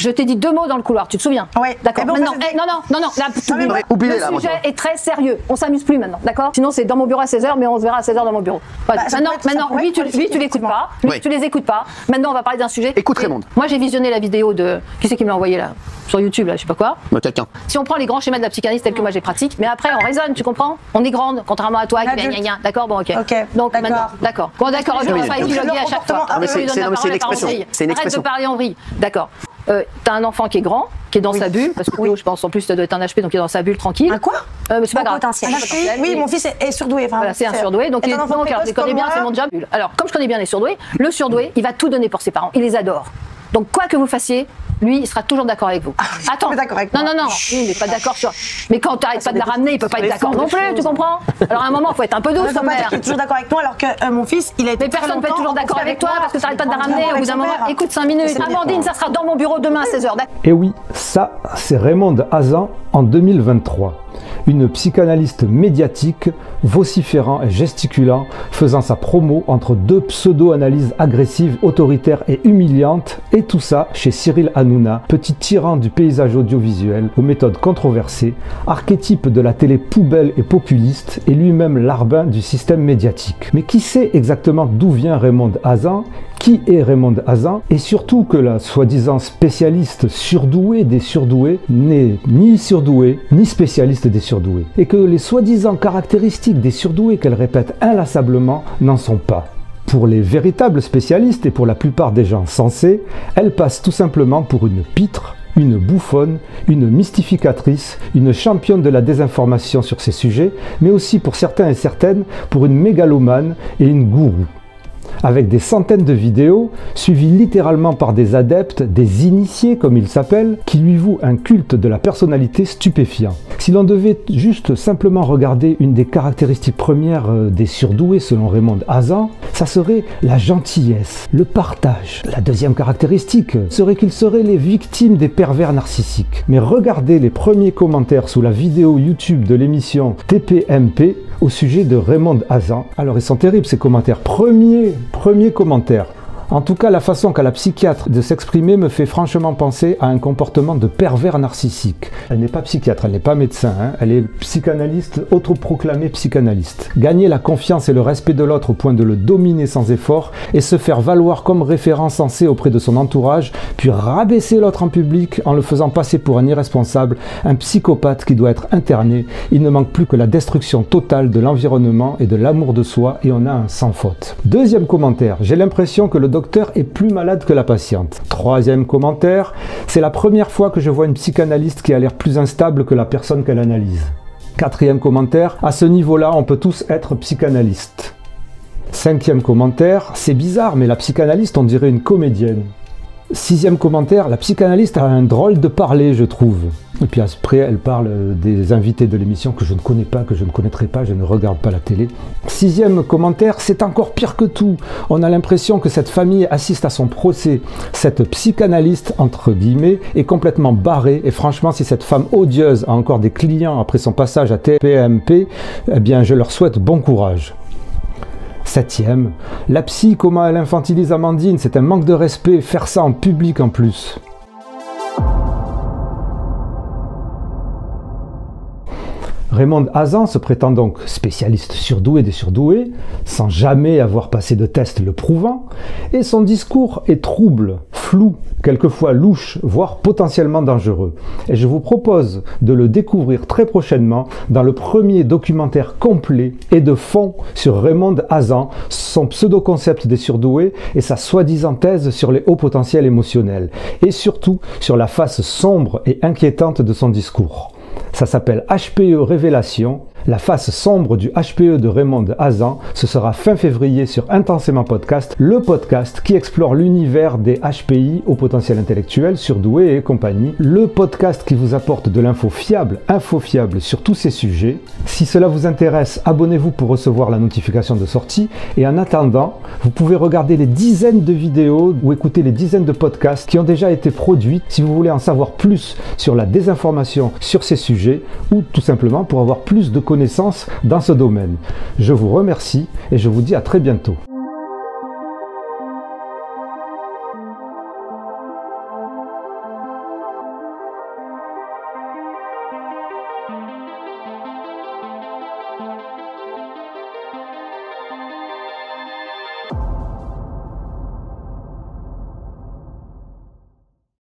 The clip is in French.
Je t'ai dit 2 mots dans le couloir, tu te souviens? Ouais. D'accord. Bon, Maintenant, non, là, le sujet est très sérieux. On s'amuse plus maintenant, d'accord? Sinon, c'est dans mon bureau à 16h, mais on se verra à 16h dans mon bureau. Maintenant, lui, tu l'écoutes pas. Lui, tu les écoutes pas. Maintenant, on va parler d'un sujet. Écoute Raymond. Moi, j'ai visionné la vidéo de. Qui c'est qui me l'a envoyé là? Sur YouTube, là, je sais pas quoi. Quelqu'un. Si on prend les grands schémas de la psychanalyse tels que moi j'ai pratique, mais après on raisonne, tu comprends? On est grande, contrairement à toi, d'accord? Bon, ok. Donc maintenant, d'accord. Bon, d'accord, on va pas épiloguer à chaque fois. C'est une expression. Arrête de parler en vrille. D'accord. T'as un enfant qui est grand, qui est dans sa bulle, parce que je pense en plus ça doit être un HP, donc il est dans sa bulle tranquille. Un quoi? Mais c'est pas grave. Oui, mon fils est surdoué. Voilà, c'est un surdoué, donc je connais bien, c'est mon job. Alors, comme je connais bien les surdoués, le surdoué, il va tout donner pour ses parents, il les adore. Donc quoi que vous fassiez, lui, il sera toujours d'accord avec vous. Attends. Non, il n'est pas d'accord sur. Mais quand tu n'arrêtes pas de la ramener, il ne peut pas être d'accord non plus, tu comprends? Alors à un moment, il faut être un peu douce, sa mère. Il est toujours d'accord avec toi, alors que mon fils, il a été. Mais personne ne peut être toujours d'accord avec toi parce que tu n'arrêtes pas de la ramener. Au bout d'un moment, écoute 5 minutes. Amandine, ça sera dans mon bureau demain à 16h. Et oui, ça, c'est Raymonde Hazan en 2023. Une psychanalyste médiatique, vociférant et gesticulant, faisant sa promo entre 2 pseudo-analyses agressives, autoritaires et humiliantes, et tout ça chez Cyril Hanouna, petit tyran du paysage audiovisuel, aux méthodes controversées, archétype de la télé poubelle et populiste, et lui-même larbin du système médiatique. Mais qui sait exactement d'où vient Raymonde Hazan? Qui est Raymonde Hazan? Et surtout que la soi-disant spécialiste surdouée des surdoués n'est ni surdouée, ni spécialiste des surdoués. Et que les soi-disant caractéristiques des surdoués qu'elle répète inlassablement n'en sont pas. Pour les véritables spécialistes et pour la plupart des gens sensés, elle passe tout simplement pour une pitre, une bouffonne, une mystificatrice, une championne de la désinformation sur ces sujets, mais aussi pour certains et certaines, pour une mégalomane et une gourou. Avec des centaines de vidéos, suivies littéralement par des adeptes, des initiés comme ils s'appellent, qui lui vouent un culte de la personnalité stupéfiant. Si l'on devait juste simplement regarder une des caractéristiques premières des surdoués selon Raymonde Hazan, ça serait la gentillesse, le partage. La deuxième caractéristique serait qu'ils seraient les victimes des pervers narcissiques. Mais regardez les premiers commentaires sous la vidéo YouTube de l'émission TPMP au sujet de Raymonde Hazan. Alors ils sont terribles ces commentaires. Premier commentaire. En tout cas, la façon qu'a la psychiatre de s'exprimer me fait franchement penser à un comportement de pervers narcissique. Elle n'est pas psychiatre, elle n'est pas médecin, elle est psychanalyste, autoproclamée psychanalyste. Gagner la confiance et le respect de l'autre au point de le dominer sans effort et se faire valoir comme référent sensé auprès de son entourage, puis rabaisser l'autre en public en le faisant passer pour un irresponsable, un psychopathe qui doit être interné. Il ne manque plus que la destruction totale de l'environnement et de l'amour de soi et on a un sans faute. Deuxième commentaire, j'ai l'impression que le docteur est plus malade que la patiente. Troisième commentaire, c'est la première fois que je vois une psychanalyste qui a l'air plus instable que la personne qu'elle analyse. Quatrième commentaire, à ce niveau-là, on peut tous être psychanalystes. Cinquième commentaire, c'est bizarre, mais la psychanalyste, on dirait une comédienne. Sixième commentaire, la psychanalyste a un drôle de parler, je trouve. Et puis après, elle parle des invités de l'émission que je ne connais pas, que je ne connaîtrai pas, je ne regarde pas la télé. Sixième commentaire, c'est encore pire que tout. On a l'impression que cette famille assiste à son procès. Cette psychanalyste, entre guillemets, est complètement barrée. Et franchement, si cette femme odieuse a encore des clients après son passage à TPMP, eh bien, je leur souhaite bon courage. Septième, la psy, comment elle infantilise Amandine, c'est un manque de respect, faire ça en public en plus. Raymonde Hazan se prétend donc spécialiste surdoué des surdoués, sans jamais avoir passé de test le prouvant, et son discours est trouble, flou, quelquefois louche, voire potentiellement dangereux. Et je vous propose de le découvrir très prochainement dans le premier documentaire complet et de fond sur Raymonde Hazan, son pseudo-concept des surdoués et sa soi-disant thèse sur les hauts potentiels émotionnels, et surtout sur la face sombre et inquiétante de son discours. Ça s'appelle HPE Révélation, la face sombre du HPE de Raymonde Hazan. Ce sera fin février sur Intensément Podcast, le podcast qui explore l'univers des HPI au potentiel intellectuel, surdoués et compagnie. Le podcast qui vous apporte de info fiable sur tous ces sujets. Si cela vous intéresse, abonnez-vous pour recevoir la notification de sortie. Et en attendant, vous pouvez regarder les dizaines de vidéos ou écouter les dizaines de podcasts qui ont déjà été produits si vous voulez en savoir plus sur la désinformation sur ces sujets ou tout simplement pour avoir plus de connaissances dans ce domaine. Je vous remercie et je vous dis à très bientôt.